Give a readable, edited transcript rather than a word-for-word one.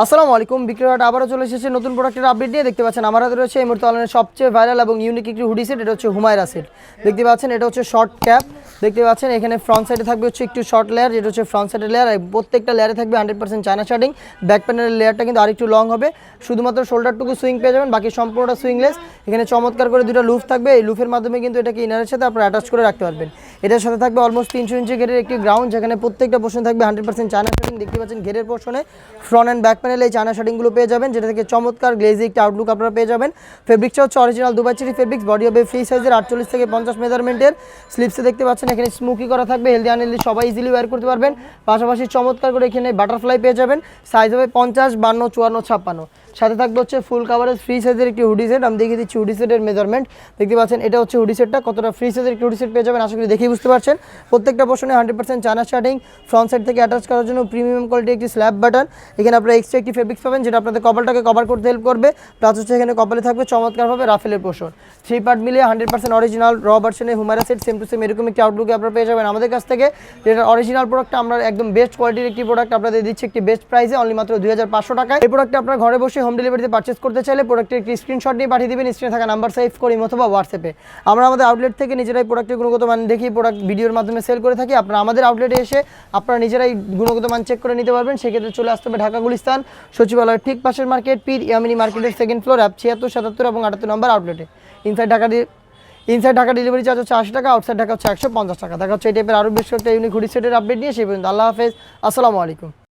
আসসালামু আলাইকুম। বিক্রয়হাট আবারও চলে এসেছে নতুন প্রোডাক্টের আপডেট নিয়ে। দেখতে পাচ্ছেন আমার হাতে রয়েছে এই মুহূর্তে অনলাইনে সবচেয়ে ভাইরাল এবং ইউনিক একটি হুডি সেট। এটা হচ্ছে হুমায়রা সেট। দেখতে পাচ্ছেন এটা হচ্ছে শর্ট ক্যাপ। দেখতে পাচ্ছেন এখানে ফ্রন্ট সাইডে থাকবে হচ্ছে একটু শর্ট লেয়ার, যেটা হচ্ছে ফ্রন্ট সাইডের লেয়ার। আর প্রত্যেকটা লেয়ারে থাকবে 100% চায়না শার্টিং। ব্যাক প্যানেলের লেয়ারটা কিন্তু আরেকটু লং হবে, শুধুমাত্র শোল্ডারটুকু সুইং পেয়ে যাবেন, বাকি সম্পূর্ণটা সুইংলেস। এখানে চমৎকার করে দুটো লুফ থাকবে, এই লুফের মাধ্যমে কিন্তু এটাকে ইনারের সাথে আপনারা অ্যাটাচ করে রাখতে পারবেন। এটার সাথে থাকবে অলমোস্ট 300 ইঞ্চি ঘেরের একটি গ্রাউন্ড, যেখানে প্রত্যেকটা পোর্শন থাকবে 100% চায়না শার্টিং। দেখতে পাচ্ছেন ঘেরের পোর্শনে ফ্রন্ট অ্যান্ড ব্যাক প্যানেলে এই চায়না শার্টিংগুলো পেয়ে যাবেন, যেটা থেকে চমৎকার গ্লেজি একটা আউটলুক আপনারা পেয়ে যাবেন। ফেব্রিক্সটা হচ্ছে original Dubai cherry fabrics. Body হবে ফ্রি সাইজের 48 থেকে 50 মেজারমেন্টের। স্লিপসে দেখতে পাচ্ছেন এখানে স্মোকি করা থাকবে, হেলদি আনহেলদি সবাই ইজিলি ওয়্যার করতে পারবেন। পাশাপাশি চমৎকার করে এখানে বাটারফ্লাই পেয়ে যাবেন। সাইজ হবে 50, 52, 54, 56। সাথে থাকবে হচ্ছে ফুল কাভারেজ ফ্রি সাইজের একটি হুডি সেট। আমি দেখিয়ে দিচ্ছি হুডি সেটের মেজারমেন্ট। দেখতে পাচ্ছেন এটা হচ্ছে হুডি সেটটা কতটা ফ্রি সাইজের একটি হুডি সেট পেয়ে যাবেন, আশা করি দেখেই বুঝতে পারছেন। প্রত্যেকটা পোর্শনে 100% চায়না শার্টিং। ফ্রন্ট সাইড থেকে অ্যাটাচ করার জন্য প্রিমিয়াম কোয়ালিটি একটি স্ল্যাব বাটন। এখানে আপনারা এক্সট্রা একটি ফেব্রিক্স পাবেন, যেটা আপনাদের কপালটাকে কভার করতে হেল্প করবে। প্লাস হচ্ছে এখানে কপালে থাকবে চমৎকারভাবে রাফেলের পোর্শন। 3 পার্ট মিলিয়ে 100% অরিজিনাল র ভার্সনে Humaira set same to same এরকম একটি আউটলুকে আপনারা পেয়ে যাবেন আমাদের কাছ থেকে। যেটা অরিজিনাল প্রোডাক্টটা আমরা একদম বেস্ট কোয়ালিটির একটি প্রোডাক্ট আপনাদের দিচ্ছি একটি বেস্ট প্রাইসে, অনলি মাত্র 2500 টাকায়। এই প্রোডাক্টটা আপনারা ঘরে বসে হোম ডেলিভারিতে পারচেস করতে চাইলে প্রোডাক্টের একটি স্ক্রিনশট নিয়ে পাঠিয়ে দেবেন স্ক্রিনে থাকা নাম্বার সেভ করে অথবা হোয়াটসঅ্যাপে। আমরা আমাদের আউটলেট থেকে নিজেরাই প্রোডাক্টের গুণগত মান দেখি প্রোডাক্ট ভিডিওর মাধ্যমে সেল করে থাকি। আপনারা আমাদের আউটলেটে এসে আপনারা নিজেরাই গুণগত মান চেক করে নিতে পারবেন। সেক্ষেত্রে চলে আসতে হবে ঢাকা গুলিস্তান সচিবালয়ের ঠিক পাশের মার্কেট পীর ইয়ামিনী মার্কেটের সেকেন্ড ফ্লোর, 76, 77 এবং 78 নম্বর আউটলেটে। ইনসাইড ঢাকা ডেলিভারি চার্জ হচ্ছে 80 টাকা, আউটসাইড ঢাকা হচ্ছে 150 টাকা। দেখা হচ্ছে এই টাইপের আরও বেশ একটা ইউনিক হুডি সেটের আপডেট নিয়ে। সেই পর্যন্ত আল্লাহ হাফেজ, আসসালামু আলাইকুম।